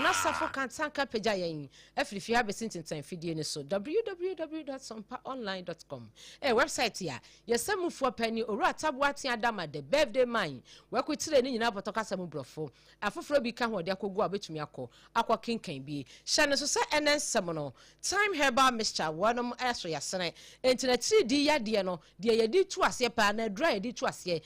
na Sarfo kan tanka peja yen afirifi ha besintintan fidie ni so www.sompaonline.com website ya yesamufu pani oru atabo ate adama the birthday man wakutire ni nyina botoka samu brofo afoforo bi ka ho de akogu abetumi akọ kinkan bi hyane so se enensem no time herbal mixture wonom eso yasene entinati di yade no de yedi tu ase pa na dry yedi tu ase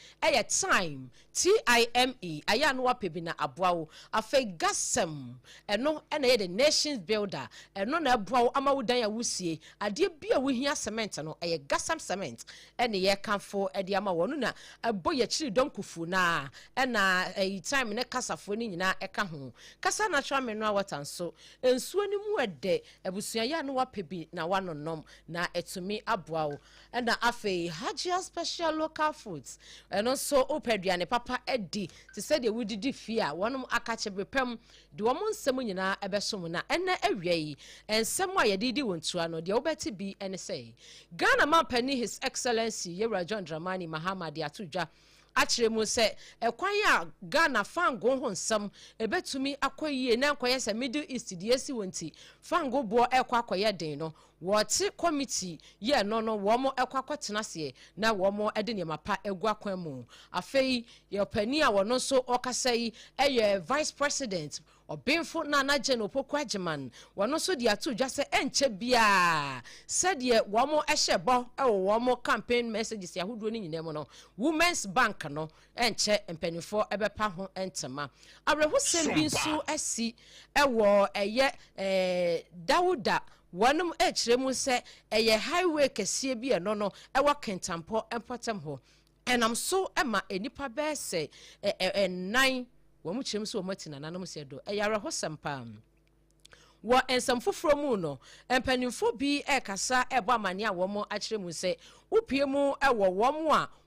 time time aya no wapebi na aboawo afei gasem eno na ye the nations builder eno na aboawo amawudan ya wusie ade bia wo hia cement no gasam cement ene ye kanfo ade ama wono na aboye chiri donkufu na na time ne kasafo ni nyina eka ho kasa natural mineral water nso ensuo ni mu ede abusua ya no wapebi na wanonom na etumi aboawo na afei Hajia special local foods eno so opeduane papa edi ti said de wudidi fia wonom akache bepem de wo nsem nyina ebesom na ene awiei ensem a yedidi wontua no de obeti bi ene say Ghana man pani his excellency Yewra John Dramani Mahama de atudwa achire mu se ekwan ya Ghana fango ho nsem ebetumi akoyie na nkoye se Middle East de esi wonti fango bo ekwa akoye den no woti committee ye no wo ekwa kwatena se na wo ede ne mapa egu akwan mu afei ye pani a wono so okasai eye vice president obinfo na General Pokwajiman wono so de atudwa se enche bia said ye wo ehye wo campaign messages ya huduo ni nyinemo no Women's Bank no enche empanifo ebepa ho entema awreho sembi nso asi ewo eye Dauda wanum echiremu se eye highway kesie bi eno no ewo kentampo empotem ho enam so ema enipa be se nan wamu chiremu so omatina nanom se do eyare ho sempa wo ensam foforo mu no empanimfo bi ekasa ebo amane a wo mo achiremu se upie mu ewo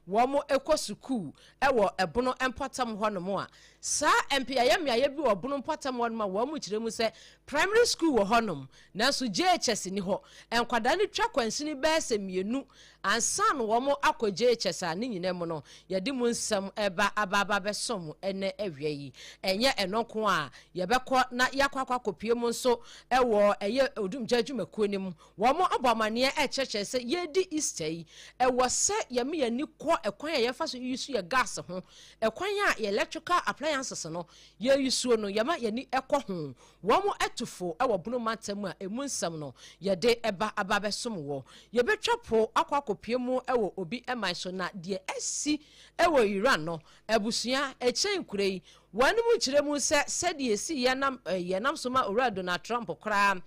wo mo ekosuku ewo ebono empotam honom a sa empia bi wo bono empotam honom a wo mo chiremu se primary school wo honom nanso JHS ni ho enkwada ni twa kwansini be se mienu ansa no wo mo akọ JHS a ni nyina mu no yedi mu nsam eba ababa besom ene awiei enye enoko a yebekọ na yakwa kopie mu nso ewo eye odumja adwumakuo ni mu wo mo abamane echeche se yedi Easter ewo se yemi yani kọ ekwan ye fa so yusu ye gas ho ekwan a electrical appliances no ye yusu no yema yani ekọ ho wo mo etufo ewo bunu matam a emu nsam no ye de eba ababesom wo ye betwapo akwa mu ewo obi eman so na de asi ewo Iran no ebusua echen kurei wanu mu kiremu se de esi yenam so ma ora Donald Trump kra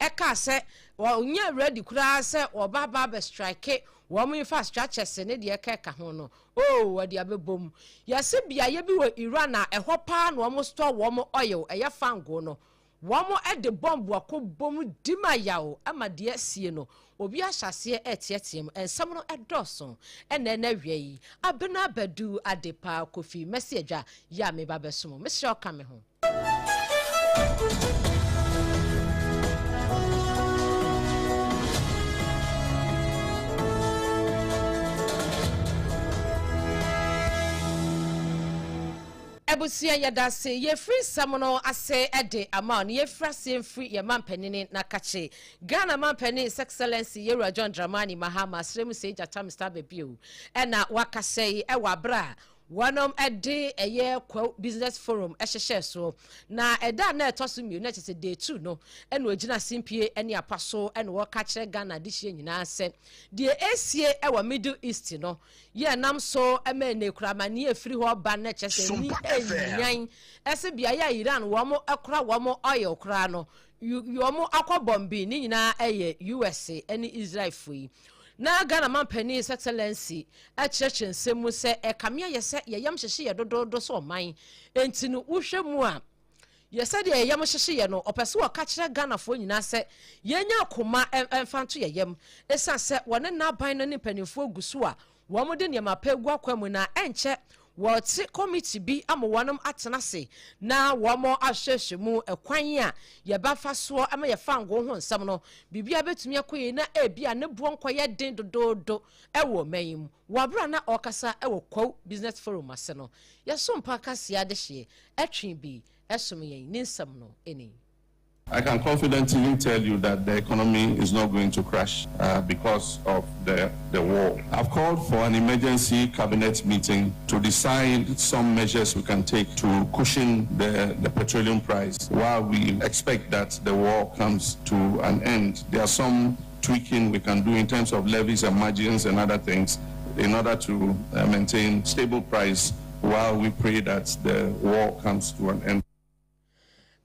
eka se onya ready kra se obaba be strike wo mu infrastructure ne de eka ho no wadi abebom yase bia ye bi wo Iran na eho pa na wo mu store wo mu oil eye fango no womo ede bomb akobom dimayawo amade asie no obi ahyase etietem ensam no edoso ena wiei Abena Badu Adepa Kwofie message ya me babesom me sure ka me ho Ebusia yadase ye free samono ase ede amount ye frase free ye mampanini na kache Ghana mampani his excellency Yewra John Dramani Mahama sremu se jata Mr. Bebiu ena wakasei ewa bra wanom ede eye business forum ehhehye so na eda na etoso mi na chese day 2 no ena ogina simpie ene apaso ena wo ka kire Ghana dihye nyina ase de esie ewa Middle East no ye nam so emene kuramani efiri ho ba na chese ni enyan ese bia ya Iran wo mo ekura wo mo oil kura no yo mo akobombi ni nyina eye USA ene Israel fui na Ghana mampani his excellency a church nsemu se ekamia yese yeyam hyehye yedododo so man entinu wohwemu a yese de yeyam hyehye ye no opese wo ka kire Ghana fo nyina se yenya akoma emfanto yeyam esa se wone na ban no ni panifo ogusu a wo mo de ne mapegu akwamu na enche woti committee bi amowanum atenase na womo ahwehwe mu ekwan a ye bafa so ama ye fango ho nsam no bibia betumi akoye na ebia ne bo nkoye den dododo ewo mayim wabra na okasa ewo kwa business forum ase no ye so mpa kase ade hye atwe bi esom yen ninsam no eni. I can confidently tell you that the economy is not going to crash because of the war. I've called for an emergency cabinet meeting to decide some measures we can take to cushion the petroleum price while we expect that the war comes to an end. There are some tweaking we can do in terms of levies and margins and other things in order to maintain stable price while we pray that the war comes to an end.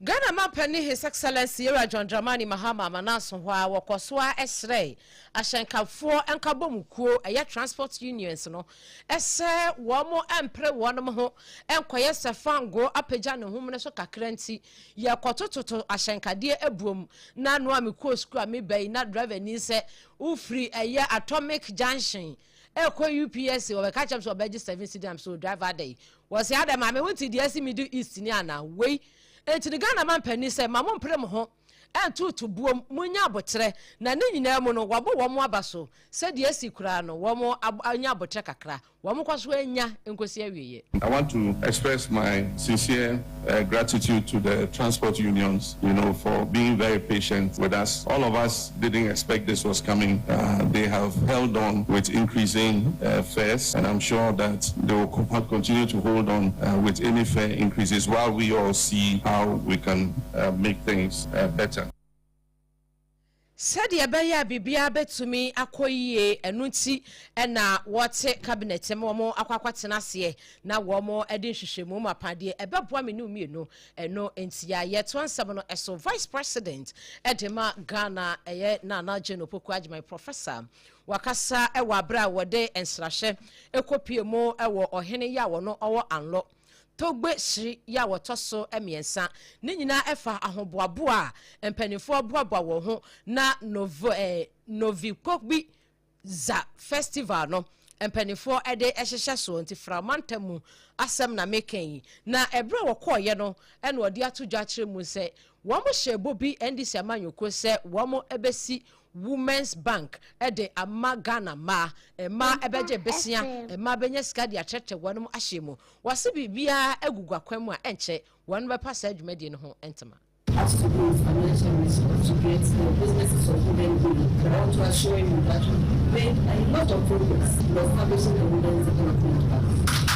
Ghana Mapeni His Excellency Era John Dramani Mahama Manaso Hwa Wakoswa Esrei Ashenkafo Enkabomukuo Aya Transport Unions no Ese Wamo Empre Wanam Ho Enkoye Sefango Apeja no Humne so kakrenti ya kotototo Ashenkadie Ebum na no amikuo school amebei na driver ni se ufri Aya Atomic Junction Eko UPS we catch up so beji 7 city so driver day was ya dem ame wonti die Middle East ni ana we enti the Ghana man penny say mamon prem ho entutu buom munya abotre na ne nyina mu no wabo wo mo abaso said yes kura no wo mo anya abotre kakra wo mo kwaso anya enkosi awieye. I want to express my sincere gratitude to the transport unions, for being very patient with us. All of us didn't expect this was coming. They have held on with increasing fares, and I'm sure that they will continue to hold on with any fare increases while we all see how we can make things better. Said Yabaya Bibia betumi akoyie enunti ena wote cabinet mo akwakwatenase na womo edin hwehwemu mapade ebeboa me no eno entia yet wansam no eso vice president edema Ghana na General Poku Ajimai professor wakasa ewa bra wode ensrahye ekopie mo ewo ohene ya wono owo anlo Togbe shiri ya wotoso emiensa ni nyina efa ahoboaboa empanifo boaboa wo ho na novikokbi za festival no empanifo ede ehhehye so nti framantamu asem na meken na ebre wokoye no ene odi atodwa kire mu se wo mo hye bi ndc amanyoko se wo mo ebesi Women's Bank ede ama Ghana ma ebeje besia benye sika dia cheche wanum ahyemu wase bibia agugwa kwamu a enche wanu be pasa adwumadi no ho entema has to do with financial resources to get the businesses of women good. I want to assure you that we made a lot of progress in establishing the Women's Development Bank.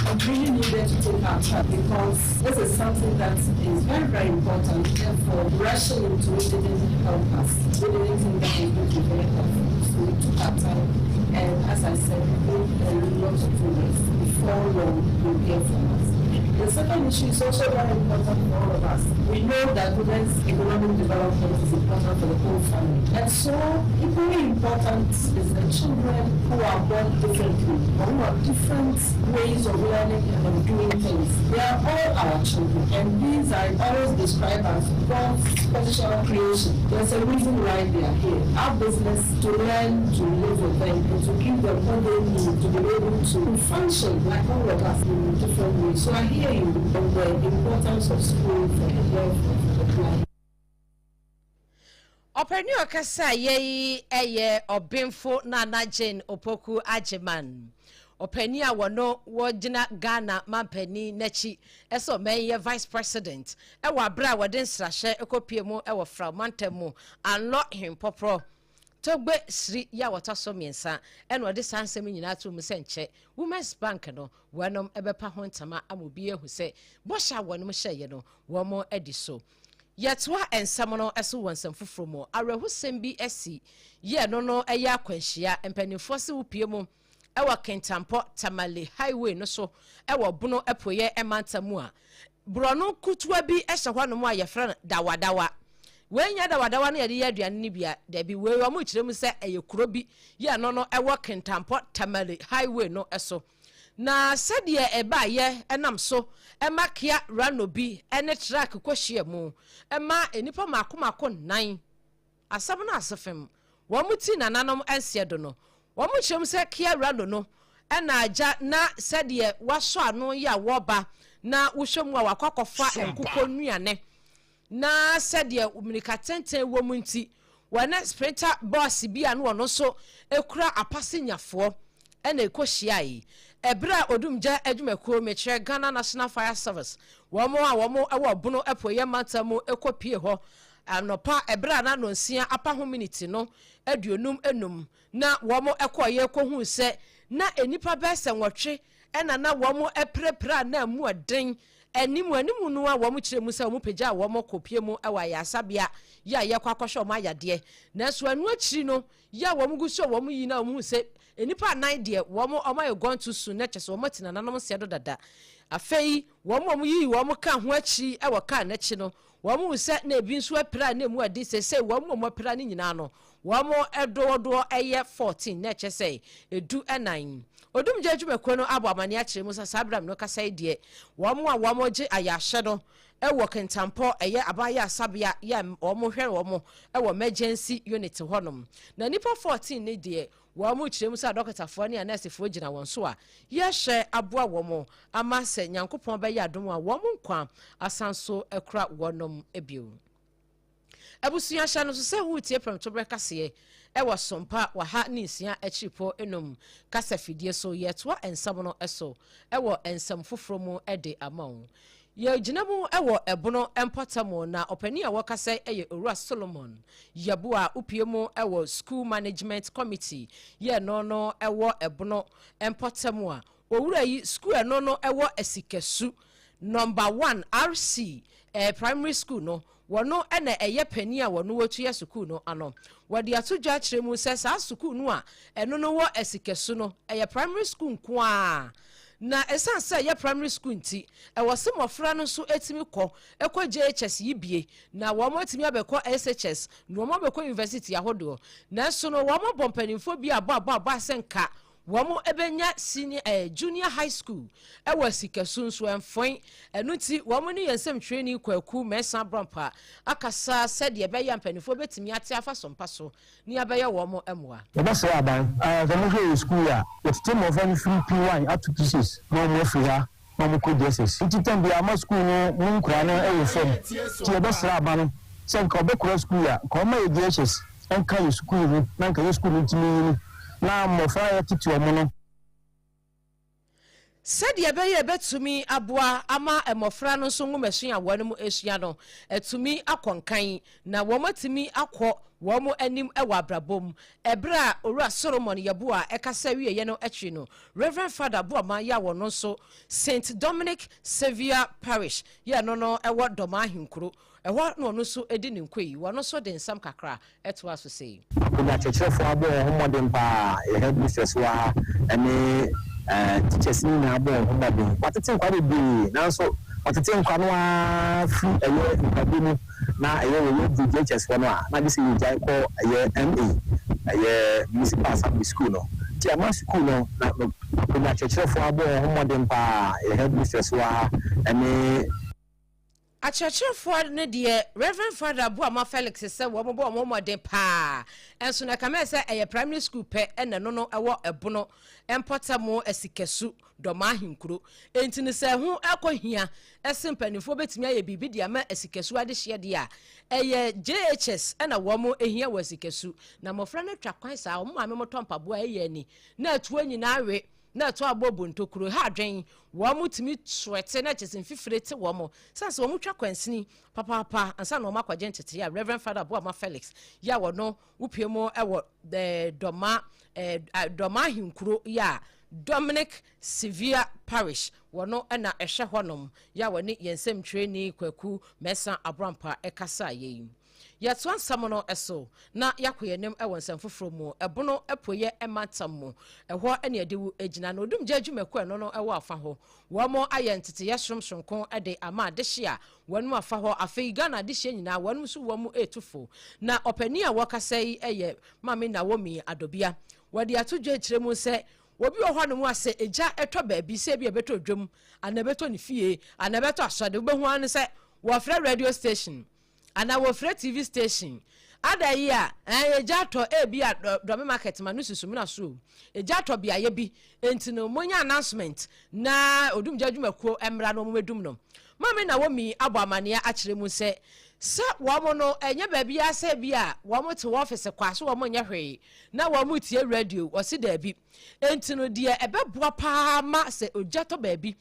And really needed to take our track because this is something that is very, very important. Therefore, rushing into it didn't help us. We didn't think that it would be very helpful. So we took our time, and as I said, we made lots of progress. Before long, you'll hear from us. The second issue is also very important for all of us. We know that women's economic development is important for the whole family. And so, equally important is the children who are born differently, or who have different ways of learning and of doing things. They are all our children, and these are always described as God's special creation. There's a reason why they are here. Our business to learn to live with them and to give them what they need to be able to function like all of us in different ways. So I hear you on the importance of school for the health of the client. Openi okasa eye obinfo na Jane Opoku Ajiman. Openi a wono wojina Ghana mampeni nechi eso menye vice president ewa bra wode nsrahye ekopie mu ewo fragmentemu anlo himpopro Togbe sri ya wotoso miensa eno de sansem nyina to mu senche Women's Bank no wonom ebepa ho ntama amobie hu se bosha wonom hyeye no womo ediso Yetwa ensam no eso wonsam foforo mo arehusem bi esi ye no eya akwanhia empanifo se wopie mu ewa Kentampo Tamale highway no so ewa Bono epoye emantamu a brono kutua bi ehye hwanom a yefra dawadawa wenya dawadawa na yede aduane ni bia da bi we wa mu kirem se eyekuro bi ye no ewa Kentampo Tamale highway no eso na sadie eba ye enam so emakia ranobi ene track kohye mu ema enipa makomako nan asam na asefem wo muti nananom ansiedo no wo mu kirem se kia rano no ena aja na sadie waso ano ya woba na wohwemu a wakwakofa enkuko nuane na sadie uminika tenten wo mu nti wana sprinter boss bi anu ono so ekura apasinyafo ena ekohia yi ebra odumja adwumako mechre Ghana National Fire Service womo a womo ewo bono epoye matamu ekopie ho anopa ebra na nonsia apa ho minute no aduonum enum na womo ekoye kohu se na enipa bese nwotwe na womo eprepra na mu aden animu no a womo kiremu se womo pagya womo kopie mu ewa ya sabia ya kwakosho ma yade na so anu akiri no ya womo guso womo yi na womo se enipa nan de womo omaye gone too soon na chese womo tina nanom se do dada afei womo yi womo ka ho akiri ewa ka na chi no womo se na ebi nso apira na mu adi se womo mo apira ni nyina no womo edodo eye 14 na chese edu enan odum jejumeko no abo amane a kire mu sa sabram no kasa de womo a womo je ayahye no ewo kentampo eye abaya asabia ya womo hwere womo ewo emergency unit honom na nipa 14 ne de womo kire mu sa doctorfo ne nurse gina won so a yehye aboa womo ama se nyankopon be ya adom a womo nkwa asanso ekura wonom ebio abusuya hya no so se hutie premtobre kase ewa sompa wa ha ni nsia achipo enum kasa fidie so yetwa ensam no eso ewo ensam foforo mu ede amawo ye ginamu ewo ebono empotamo na opani a wakasa eye Owura Solomon yabua upiemu ewo school management committee ye no ewo ebono empotamo a owura yi school no ewo esikesu number 1 RC primary school no wono ene eye pani a wono watu school no ano wode atodwa kire mu se sa school no a eno no wo esikesu no eye primary school nko a na esan se ye primary school nti e wose mofra no so etimi kɔ ekɔ JHS yibie na wo mo etimi abekɔ SHS no mo abekɔ university ahodo na so no wo mo bompanimfo bi abo asenka womo ebenya senior junior high school ewa sikesu nso enfon enuti womo ni yensem training kwaku mesa brampa akasa said ye beya mpanifo betimi ate afa sompa so ni abeya womo emwa obasa aban the mo school ya with team of any free P1 up to P6 no mo free ha no mo ko Jesus it time bi ama school no mo nkwa no ewo fam ti obasa aban se nka obekura school ya ko ma ye Jesus enka ye school no na nka ye school no timi na mofra ya titi omo no said ye beye betumi aboa ama emofra no so ngumasu ya wonu mu esua no etumi akonkan na womatimi akọ womo anim ewa abrabom ebra Owura Solomon yabua ekasa wiye ye no etwi no Reverend Father Boama ya wono so St Dominic Xavier Parish ye no ewo doma ahinkuro ewo no so edi ne nkoi wono so de nsam kakra eto aso sei na chechefo abo homodem pa ye headmistress wa ene teachers ni na abo homodem watete nkwa be bi na so watete nkwa no a fu eye nkwabi mu na eye we teachers for no a na disi yai ko eye MA eye municipal assembly school no ti ama school no na chechefo abo homodem pa ye headmistress wa ene a churchfo ne de Reverend Father Boama Felix se wo mo de pa enso na kama se primary school pe ene no ewo ebono empotamo esikesu doma hinkuro entini se hu akohia esimpanifo betimi aye bibi dia ma esikesu ade hye de a eye JHS ena wo mo ehia wasikesu na mofra na twakwan sa wo ma me motompa bo aye ni na atuo nyina awe na to abobo ntokuro ha adwen wo mutimi twete na chese mfifirete wo mo sanse wo mutwa kwansini papa ansa na wo makwaje ntete ya Reverend Father Boama Felix ya wo no upiemo ewo the doma hinkuro ya Dominic Xavier Parish wono ena ehwe honom ya woni yensem training kwaku mesa abrampa ekasa yeyi yatwa nsamono eso na yakoyenem ewo nsamfoforo mu ebono epoye ematam eho ene adewu egina na odum jadwumeko eno no ewo afa ho wo mo ayentete yesromsronkon ede ama adehye a wonu afa ho afei Ghana adehye nyina wonu so wo mu etufo na opani a wakasai eye mame na womi adobia wadi atodwe kire mu se obi ohwa no ase eja etwa baabi se bi ebeto dwom anabeto ne fie anabeto asode obehu an se wo frɛ radio station ana wo frɛ TV station ada yi a eja to ebi a do market ma no susu na so eja to bia ye bi enti no monya announcement na odum jadwumako emra no medum no mame na wo mi abo amane a kire mu se sa wɔn no enya baabi asa bia wɔn te office kwaso wɔn nya hwee na wɔn tie radio wɔsi daabi enti no de ɛbɛboa paa ma sɛ ogya to baabi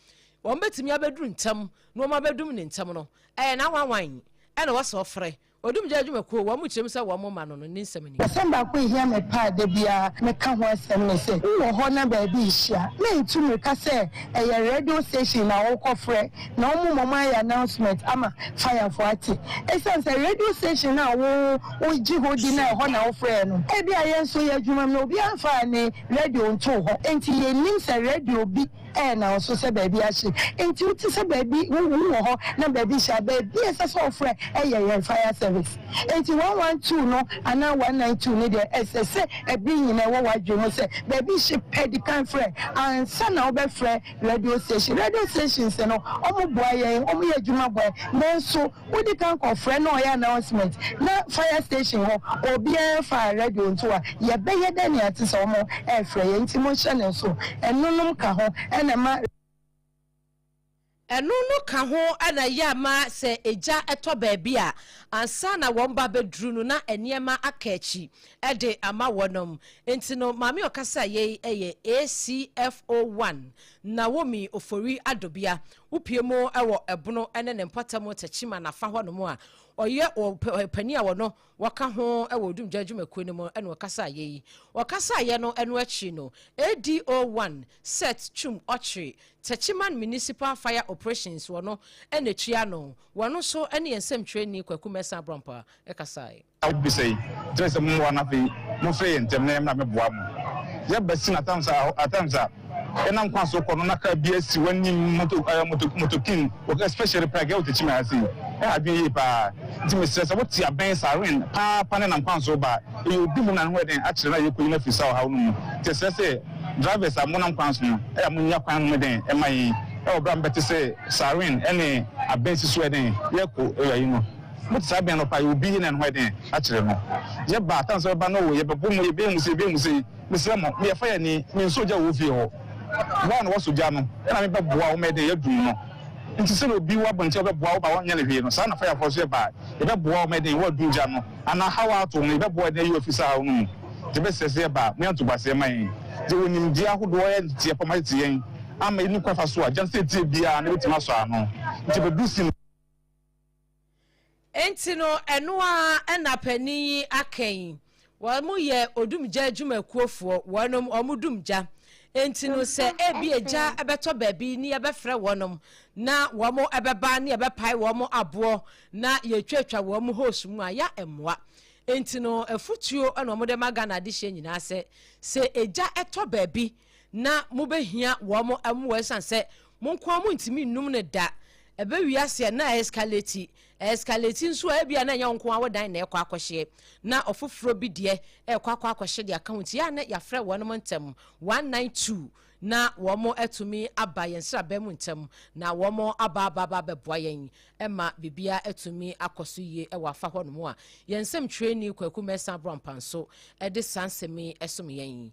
wɔn betimi abɛduru ntam na wɔn abɛdum ne ntam no na wanwan ɛna wɔsɛ ɔfrɛ odum gya adwumako wɔn mu kyerem sɛ wɔn ma no ne nsɛm ni December ko hia me pa de bia me ka ho asɛm ne sɛ wo hɔ na baabi hyia na ntu me ka sɛ ɛyɛ radio station na wo kɔfrɛ na wo mo ayɛ announcement ama fire for ati ɛsan sɛ radio station na wo gyi ho di na hɔ na wo frɛ no e bia yɛn so yɛ adwuma no obi afa ne radio nto hɔ enti yɛnim sɛ radio bi na so sɛ baabi ahye enti wo ti sɛ baabi wo hɔ na baabi hyia baabi ɛsɛ sɛ wo frɛ ɛyɛ fire service. 112 no ana 192 ni de SSC ebi nyina wo wadwe no se baby she pedican friend and sana obefre radio stations no omo boa yen omo ye djuma boy then so we dey kan ko friend no ya announcement na fire station ho obi en fa radio nto a ye be ye den ya tse omo e frɛ ye nti mo hye ne so enunum ka ho ena ma ɛno no ka ho ana yama sɛ egya ɛtɔ baabi a ansa na wɔn ba beduru no na eniema aka akyi ɛde ama wɔnom enti no maame ɔkasa yɛ ɛyɛ ACFO1 na womi ofori adobia upie mu ɛwɔ ɛbono ɛne ne mpɔtam tɛkyima na fa hɔ no mu a ɔyɛ pani a wɔno wɔka ho ɛwɔ dum dwadwumakuo no mu ɛne ɔkasa yɛ ɔkasa yɛ no ɛno akyi no ADO1 set twum ɔtwe tɛkyima municipal fire operations wɔno ɛna tua no wɔno so ɛne yɛnsɛm twɛni kwaku mɛsa brompa ɛkasa yɛ awubi sei dress mu wana fi mo fe ntem na meboa mu ya basi atamsa enam kwa so kono na ka bia si wani motokin especially prague out chima asi adwe yi pa nti me stress what ya ben sarin pa ne nam kwa so ba e obi mu na ho den a kire na yekoyi na fisa ha no mu te stress drivers am nam kwa so no e am nya kwan mu den e mai e obra mbete se sarin ene abensi so den yeko e yi no mo tsa ben no pa obi na ho den a kire no ye ba tan so ba no wo ye bebo mu ye be mu se me se mo me fa ya ni me soja wo fi ho one was Jano, and I remember Boa made a dream. Into so be what until the Boa by 1 year, no son of fire for your bad. If Boa made a word do Jano, and how out only the boy the officer. The best says about me to Basse May. The winning dear who do I see upon my tea. I'm a new Quafasua, just say be an ultimasano. To be boosting. Entino enua ena penny akain. While mu ye odum judgment Kwofie, one omudumja. Enti no se ebi eja abeto baabi ni abefrɛ wonom na womo abeba ni abepai womo abo na yetwatwa womo host mu aya emwa enti no afutuo na womo de magana de hye nyina se eja eto baabi na mobehia womo amwo sanse monko mo ntimi num ne da ebe wiase na escalate nso ebia na nya nko awodan na ekwa akohye na ofoforo bi de ekwa akohye de account ya na ya frɛ wonom ntem 192 na womo etumi aba yensra bemu ntem na womo aba beboa yen ema bibia etumi akoso yie ewa fa hɔ no mu a yensem twani kwaku mesa brompanso de sansemi esom yen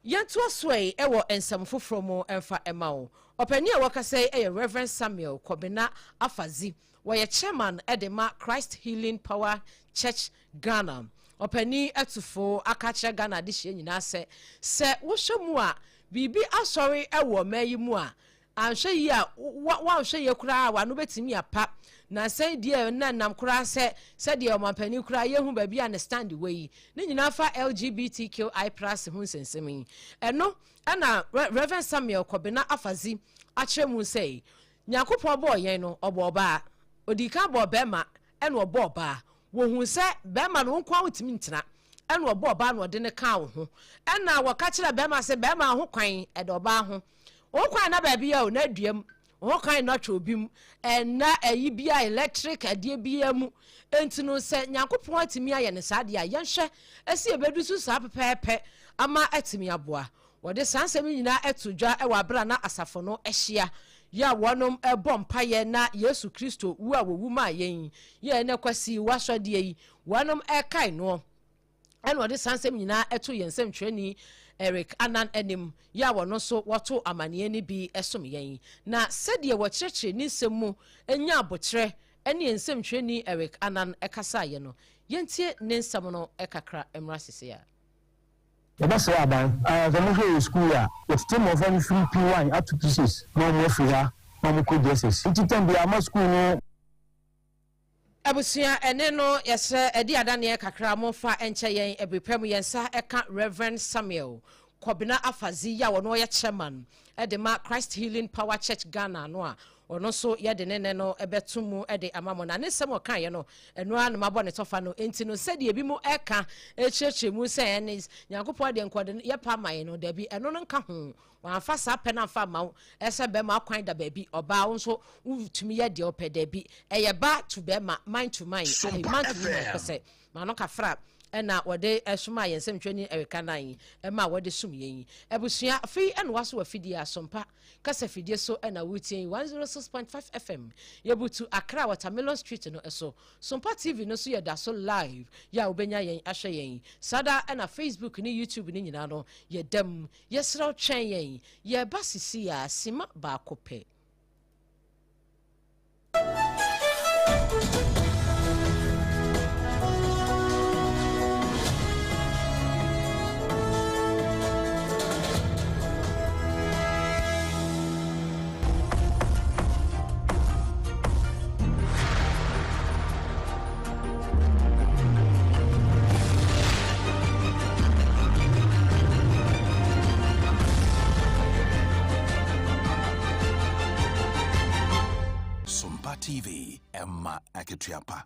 yanto asoi ewo ensem foforo mu emfa ema o opani a wakasai Reverend Samuel Kobena Afazi were chairman edema Christ Healing Power Church Ghana opani etufo akacha Ghana de hye nyina se wo hwemu a bibi asori ewo mayi mu a anhwe yi a wa hwe ye kura wa no betimi apa na say die na nam kura se die o mampani kura ye hu ba bia ne stand we ni nyina fa LGBTQI+ hu sensemi eno ana Reverend Samuel Kobena Afazi akyeremu say Nyankopon bo yen no obo ba odika bo bema eno obo ba wo hu se bema no nkwa wotimi ntina eno obo ba no de ne ka wo ho ena waka kyerɛ bema se bema ho kwan edo ba ho wo kwan na ba bia o na duam wo kwan na twobim ena ayi bia electric adie bia mu enti no se Nyankopon atimi aye ne sade a yenhwɛ esi ebedu su sa pepepe ama atimi aboa wode sansemi nyina etudwa ewa bra na asafo no ehia ya wonom ebompa ye na Yesu Kristo wu a wowu ma yen ye ne kwasi wasode yi wonom ekai no ene wode sansemi nyina eto yensem twani Eric Anan enim ya wono so woto amane ni bi esom yen na sedie wo kyerɛkyerɛ ni nsɛm mu enya abokyerɛ ene ensem hwani Eric Anan ekasa ye no yentie ne nsam no ekakra emra sese ya That's why the school the team of only free P1 up to P6 no more free no could Jesus it can be a school no Abusia ene no yesre edi adane kakra mo fa enche yen ebrepem yensa eka Reverend Samuel Kobina Afazi ya wono ye chairman edema Christ Healing Power Church Ghana no a ono so ye de nene no ebetumu ede amamo na ne sem okan ye no eno an mabo ne tofa no enti no sede ebi mu eka echeche mu se ene Nyankopon de nkode ye pa man no da bi eno no nka ho wan fa sa pe na fa ma ese be ma kwan da ba bi oba nso utumi ye de opeda bi eye ba to be ma mind to mind man to mind kase ma no ka fra ena wode esuma yensem twani Erika nan ema wode sum yen ebusua fi ena waso afidi asompa kasa fidie so ena wutin 106.5 FM yebutu Accra Watermelon Street no eso Sompa TV no so yeda so live ya obenya yen ahwe yen sada ena Facebook ni YouTube ni nyina no yedam yesra twen yen ye basisi ya sima ba kope TV Emma Aketiapa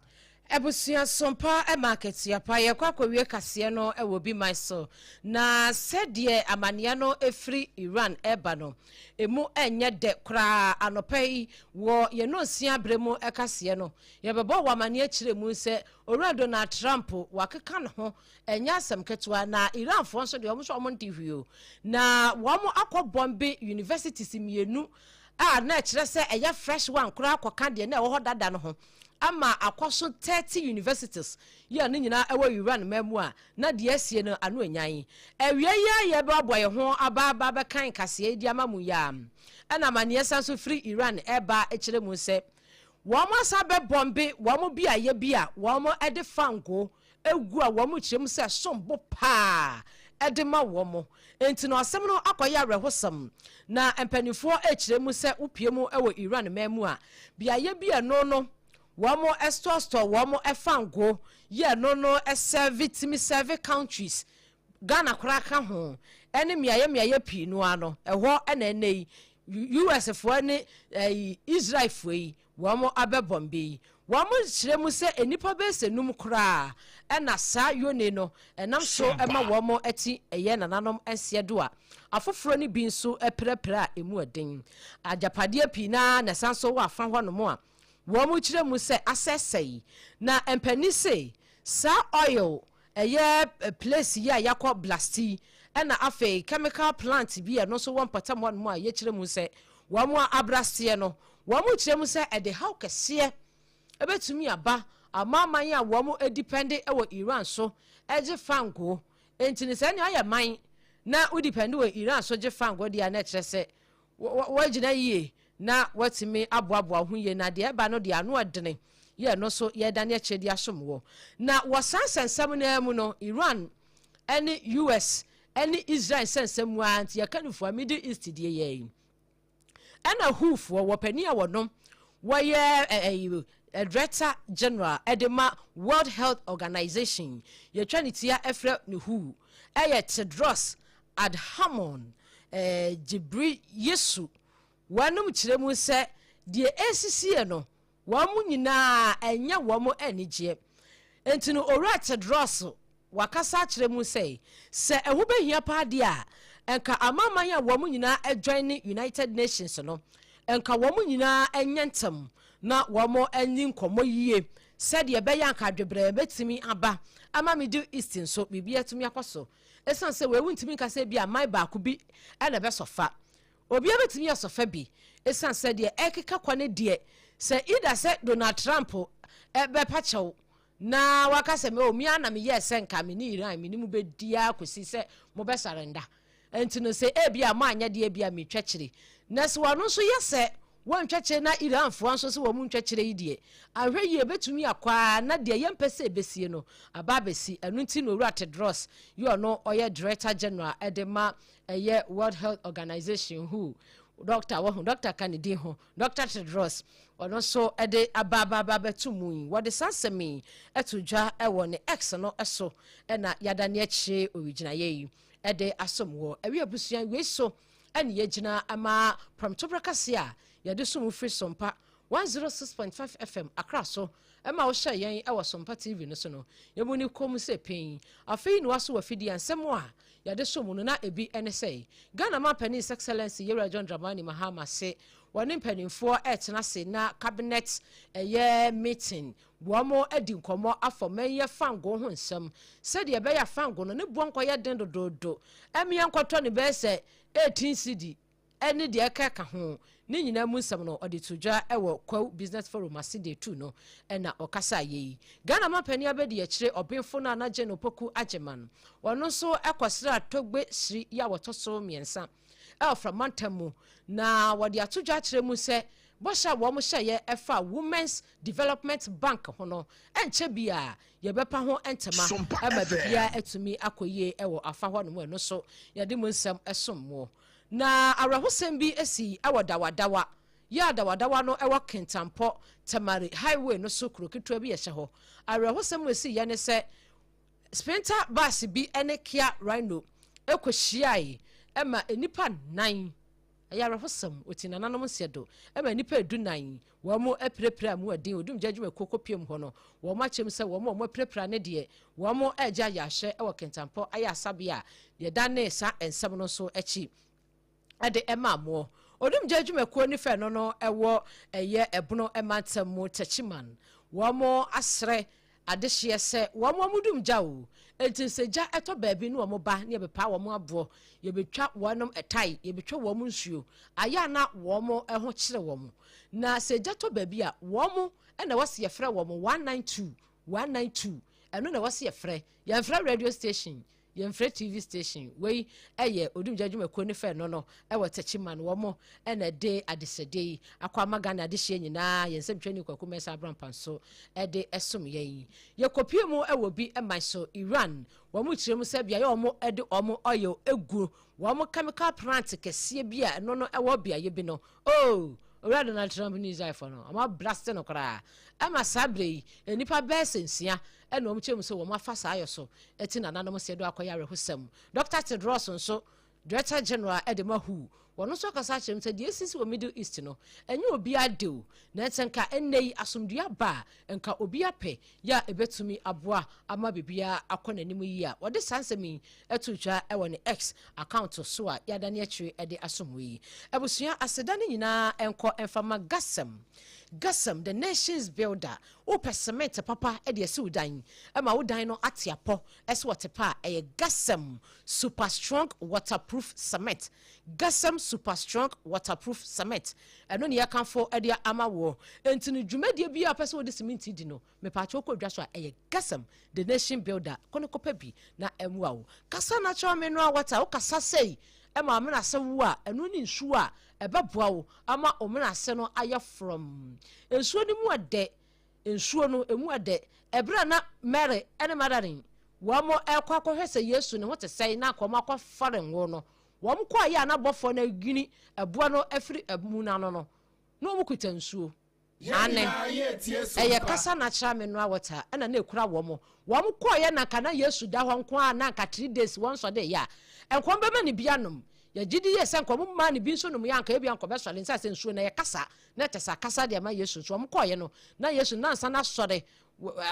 Ebusia Sompa Emma Aketiapa ye kwakowie kase no ewo bi myself na sedie amania no efri Iran eba no emu enye de kra anopai wo ye no sia bremu ekase no ye bebo wa mania kire mu se owura Donald Trump wakeka no ho enya asem ketwa na Iran fo nso de omo so omo ndihwio na wo mo akobombe universities mienu na kire se eya fresh one kura akoka de na wo dada no ho ama akwaso 30 universities ye ne nyina ewo Iran mamu a na de asie no anu anyan ewie ya ye ba boye ho aba be kan kase di amamu ya ana mane sanso free Iran eba ekire mu se wo mo sabe bombe wo mo bia ye bia wo mo ede fango egu a wo mo kire mu se sombo pa edema wo mo enti no asem no akoya rehosam na empanifo ekire mu se upie mu ewo Iran mamu a bia ye bia no wamo store wamo efango ye no serve countries Ghana kraka ho ene miaye pi no ano eho ene US fo ne Israel fo yi wamo abebombe wamo kiremu se enipa be senum kra ena sa yone no enam so ema wamo eti eye nananom ense do a afoforo ni bi nso eprepra emu eden ajapade pi na sanso wa afa ho no mo a womu kire mu se asesei na empani se sa oil eye place ya yakọ blasti ena afi chemical plant bi no so won patam won mu a ye kire mu se womu abraste no womu kire mu se ede how kese ebetumi aba amaman ya womu depend ewo Iran so eje fango entini se nya ya man na u depend wo Iran so je fango dia na kire se wagina yie na watimi aboabo ho ye na de eba no de anu adene ye no so ye dane chedi asomwo na wasansensam na mu no Iran any US any Israel sensam anti ya kanufo Middle East de ye ana hufo wopani a wonom woye Director General Edema World Health Organization ye twanitia efre ne hu Tedros Adhanom Jibril Yesu wanum kire mu se de esisie no wamu nyina enya wamu anigye enti no owura Tedros wakasa kire mu se ehu behia pa de a enka amaman ya wamu nyina join ni United Nations no enka wamu nyina enyentem na wamu enyi nkomo yie se de be ya nka dwebre betimi aba ama Middle East so bibia tumi akoso esan se we wuntimi nka se bia mai ba ku bi na be sofa obi abetimi asofa bi esan se de ekeka kwane de se ida se Donald Trump be pachew na waka se me omi ana me yese nka me ni Iran me ni mu be dia kosi se mo be sarenda enti no se ebia ma anya de ebia me twekire na se wano so yese wan twetche na Iran fo anso so wo mu twetche yi de ahwe yi betumi akwa na de yempese besie no ababesi enunti no Owura Tedros you no oye director general edema eye World Health Organization who Dr. Kennedy ho Dr. Tedros ono so ede ababa betumu wo de sansemi etudwa ewo ne X no eso na yada ne akire origina ye ede asomwo ewi abusuan we so ene yegina ama promtobrakase a yade so mu free Sompa 106.5 FM Accra so ema wo hye yen ewo Sompa TV no so no yemuni kom se pen afei no waso wafidi ansemo a yade so mu no na ebi ene sei Ghana man Penny Excellency Yewra John Dramani Mahama se woni mpanimfo etena se na cabinet eye meeting womo edi nkomo afọmanye fango ho nsem se de be ya fango no ne bonko ye den dododo emia nkwoto ne be se 18 cd eni de ka ho ni nyina mu nsem no odi tujwa ewo kwa business forum aside 2 no na okasa ye Ghana man Penny abedi ya kire obenfo na na je no poku ageman wono so ekosira togbe siri ya wotoso miensa from Mantamu na wadi atujwa kire mu se bosha wo mo hye efa Women's Development Bank hono enche bia ye bepa ho entema aba bia etumi akoye ewo afa ho no no so ye de mu nsem esommo na arahosem bi esi awodawadawa ya dawadawa no ewo kentampo tamari highway no so krokitwa bi ye hye ho arahosem esi ye ne se sprinter bus bi ene Kia Rhino ekohyiae ema enipa 9 ayara hosam otina nanom sedo ema nipa edunan wo mo eprepra mu adin odum jadwuma kokopiem ho no wo ma chem se wo mo eprepra ne de wo mo eja ya hye e wo kentampo aya sabia de dane sa ensem no so echi ade ema mo odum jadwuma ko ni fe no no ewo eye ebono emantem mo tachiman wo mo asre adehye se wo mo mudum jawo entinseja eto baabi no wo ba ne bepa wo mo abo ye betwa wonom etai ye betwa wo mo nsuo aya na wo mo eho kire wo mo na seja to baabi a wo mo na wase ye frɛ wo mo 192 eno na wase ye frɛ ye frɛ radio station ye frɛ TV station we eye odum jadwuma ko ne fe no no e watachiman wo mo na de adesede akwa magana adehye nyina ye nsem twani kwaku mesa abrampanso e de esom ye kopie mu e wo bi e man so Iran wo mo kire mu se bia ye wo mo e de omo oil egu wo mo chemical plant kese bia no no e wo bia ye bi no oh Owura Donald Trump ni Israel no ama blast no kra ama sabre enipa besensia ena o mchem so wo mafasa ayoso eti na nanom se do akoyare hosam Dr. Tedros nso Director General Edema Hu wono so kasa chem se de esisi wo Middle East no enye obi adeu na enka enei asomdua ba enka obi ape ya ebetumi aboa ama bibia akonanim yi a wode sansemi etutwa e woni X account so a ya dane akire ede asomwi ebusua asedane nyina enko enfama Gasam the nation's builder o cement papa e de esi udan e ma udan no atiapo ese wotepa e Gasam super strong waterproof cement Gasam super strong waterproof cement eno ne yakanfo e de amawo entini dwumadie bi a pese wo de cement di no me pa cho ko dwa so e Gasam the nation builder kono kopa bi na emwa wo kasa natural mineral water o kasa sei e ma amena se wo a eno ni nsu a ebeboa wo ama omena se no aye from ensuo ni mu ade ensuo no emu ade ebra na Mary ene madarin wo mo ekwa kohwese Yesu ne hote sei na akoma akwa foreign wo no wo mo kwa ya na bofo na gini eboa no afiri emuna no mu kuta nsuo ane eye kasa natural mineral water ena na ekura wo mo kwa ya na kana Yesu da ho nko a na ka 3 days won so de ya enko be ma ne bianom ya gidi yes enko mo ma ne bi nso no mu yanka ebi anko be so le nsa se nsuo na ye kasa na tesa kasa de ma Yesu so mo kwa no na Yesu na nsa na sore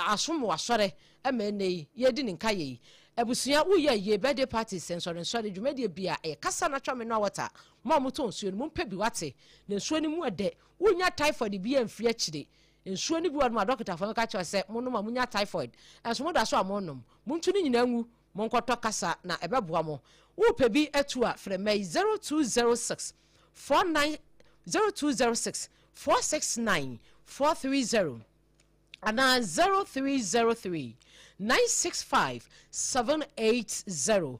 asom wa sore ema nei ye di nka ye ebusua uye ye birthday party sensore dwumade bia e kasa na twame no water mo to nsuo no mo mpa bi wate na nsuo ni mu ede unya typhoid bi amfiri akire nsuo ni bi wa ma doctor fa ka cho se mo no ma munya typhoid enso mo da so amonom mo ntu ni nyina nwu mo nkoto kasa na ebeboa mo wo pe bi etu a freme 0206 469 430 ana 0303 965 780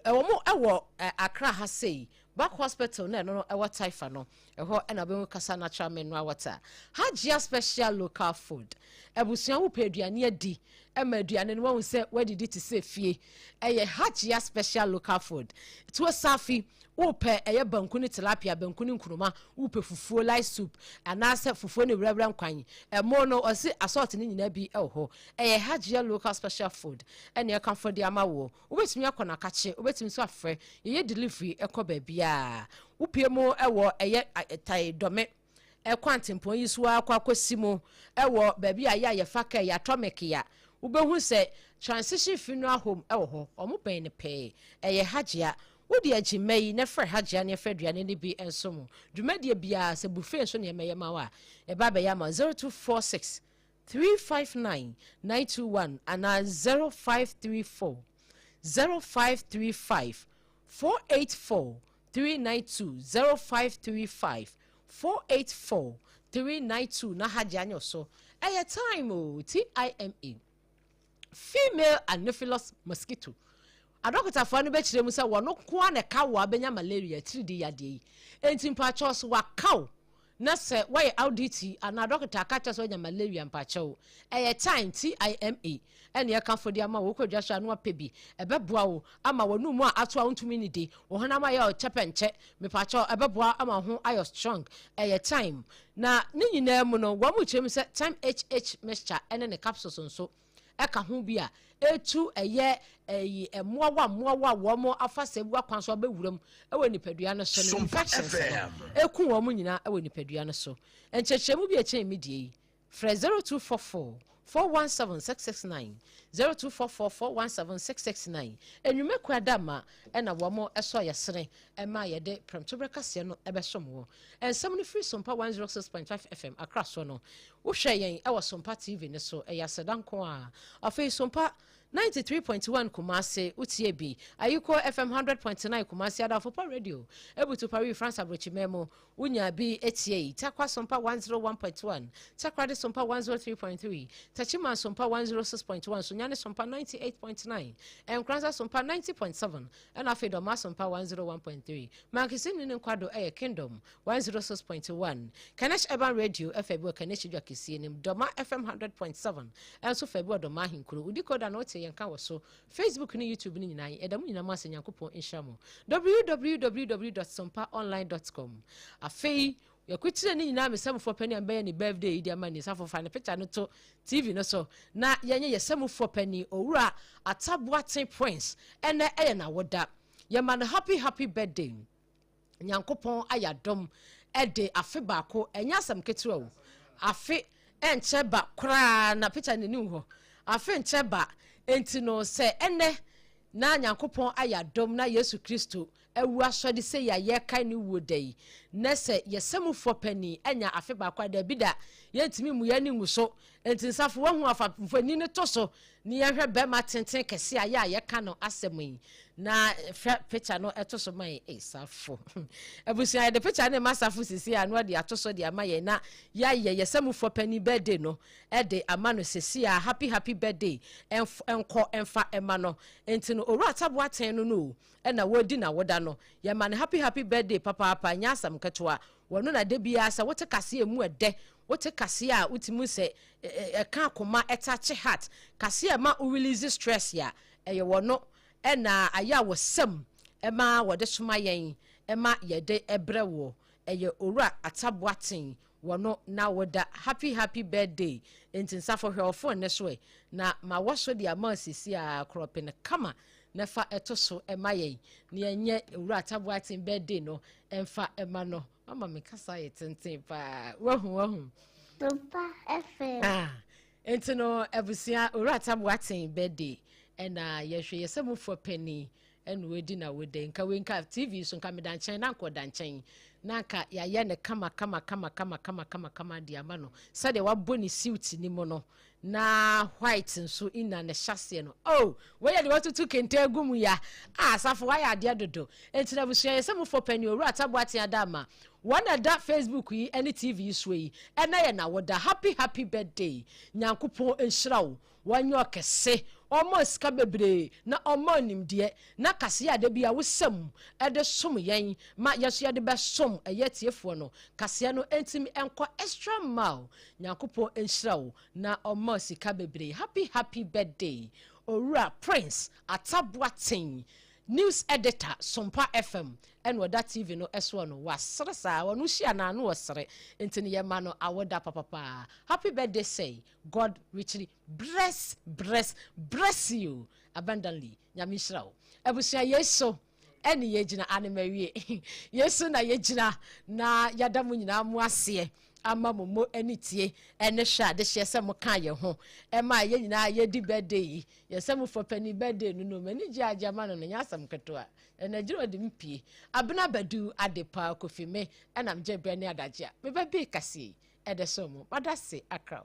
ewo Accra ha sei back hospital na no e water ifa no e ho e na be kasa natural mineral water hajia special local food ebusuan wo peduane adi e ma aduane no wo se wadidi ti se fie eye hajia special local food to safi wo pe eye banku ni tilapia banku ni nkuruma wo pe fufuo light soup anase fufuo ni wurabura nkwan e mo no osi asort ni nyina bi e ho eye hajia local special food ene e kan for di amawo wo betimi akona kache wo betimi so afre ye delivery e ko ba bia wo pie mo e wo eye tai dome e kwantempo yi so akosimo e wo ba bia ya faka ya atomic ya wo behu se transition funeral home e wo ho omo pen ne pe eye hajia wodi agimai na fre hajia ne fre duane ne bi enso dwumadie bia se buffet so ne meyema wa e ba be yama 0246 359 921 and 0534 0535 484 392 0535 484 392 na hajia nyo so eye time o TIMA female anopheles mosquito adokota fo no be kire mu se wono ko na ka wo abenya malaria tridi yade yi enti mpacho so wakaw na se why audit and adokota ka so nya malaria mpacho eye time TIMA ene ye kan fo di ama wo kwadwa so anu apebi ebeboa wo ama wonu mu ato a ntumi ni de wo hona ma ya o chepenche mepacho ebeboa ama ho ayo strong eye time na ni nyina mu no wo mu kire mu se time HH mixture ene ne capsules nso eka ho bia etu eye moawa wo mo afasebu akwanso abewuram ewe nipadua no so infections eku wo mo nyina ewe nipadua no so enchechemu bi eche medie fra 0244 417 669 0244 417 669 enwume kwadama ena wo mo eso yesere ema yede premtobreka no ebesom wo ensem no free Sompa 106.5 FM akra so no wo hwe yen e wo Sompa TV ne so eyasedanko a afei Sompa 93.1 Kumasi Utiebi Ayuko FM 100.9 Kumasi Adafopa Radio Ebutu Paris France Abrochimemo Unya B ATA Takwa Sompa 101.1 Takwa de Sompa 103.3 Tachima Sompa 106.1 Sunyane Sompa 98.9 Enkranza Sompa 90.7 and Afedoma Sompa 101.3 Makisini Nkwado Air Kingdom 106.1 Kanesh Urban Radio FB Kanesh Jakisinim Doma FM 100.7 and so February Doma Hinkuru Udiko da note yanka waso Facebook ni YouTube ni nyina edamu nyina mase nyankopon inshamo www.sompaonline.com afei yakwitire ni nyina mesamfo pani ambaye ni birthday idi amani safo fa ne picture no to TV no so na yenye yesamfo pani owura Atabuaten Prince ene eye na woda yeman happy birthday nyankopon ayadom ede afe baako enya asam ketewa wo afe enche ba kra na picture ni hu ho afe enche ba enti no se ene na nyankopon ayadom na Yesu Kristo ewu asode se ya ye kai ni wodai na se yesamufo pani enya afe ba kwa da bida yentimi mu ya ni nguso enti nsafo wahu afafani ne toso ni ya hwe be ma tenten kese ya ye ka no asemi na picture no etoso mai Sarfo abusia de picture ne masafo sisi anu de atoso de amaye na ya ye yesamufo pani birthday no de amano sisi ya happy birthday enko enfa emano enti no oru Atabuaten no na wodi na woda no ye man happy birthday papa nya asam ketwa wono na de bia sa wote kase emu ede wote kase a utimu se ka akoma etache heart kase ma o release stress ya eye wono na aya wosam ema wode soma yen ema yede ebrewo eye oru Atabuaten wono na woda happy birthday enti nsafo hwefo ne so na ma woso de amasisi a krope ne kama nefa etoso emaye ne enye oru Atabuaten birthday no emfa ema no mama me kasa yetenten pa wahu Sompa FM enti no ebusia oru Atabuaten birthday ena yehwe yesamufo pani enu wedi na wode nka wenka TV so nka medanchen na nkodanchen naka ya ye ne kama di amano sade waboni suit ni mo no na white nso ina ne hyase no oh we ya de watutu kente agumu ya asafo wa ya de dodo entina busu ye semufo pani oru Atabuaten adama wana da Facebook yi any TV so yi ena ye na woda happy birthday nyankopon enhirawo wanyo kese omo sika bebre na omo nimde na kase ya de bia wosam ede som yen ma yeso ya de be som eyetiefo no kase no entimi enko extra mile nyakopo enhirawo na omo sika bebre happy birthday Owura Prince Atabuaten news editor Sompa FM and Wada TV no S1 no wasresa wonu hia na no wasre entini ye ma no awoda papa happy birthday say God richly bless you abundantly nyamishrawo ebusia yeso eni yegina animewie yeso na yegina na yadamu nyina mu ase ama momo enitie ene hwa de hye se mo kan ye ho e ma ye nyina ye di birthday ye se mo for pani birthday no mani ji ajama no nya asam keto a ene jiro de mpie Abena Badu Adepa Kwofie enam je bre ne adaje a me ba bi kase e de so mo badase akra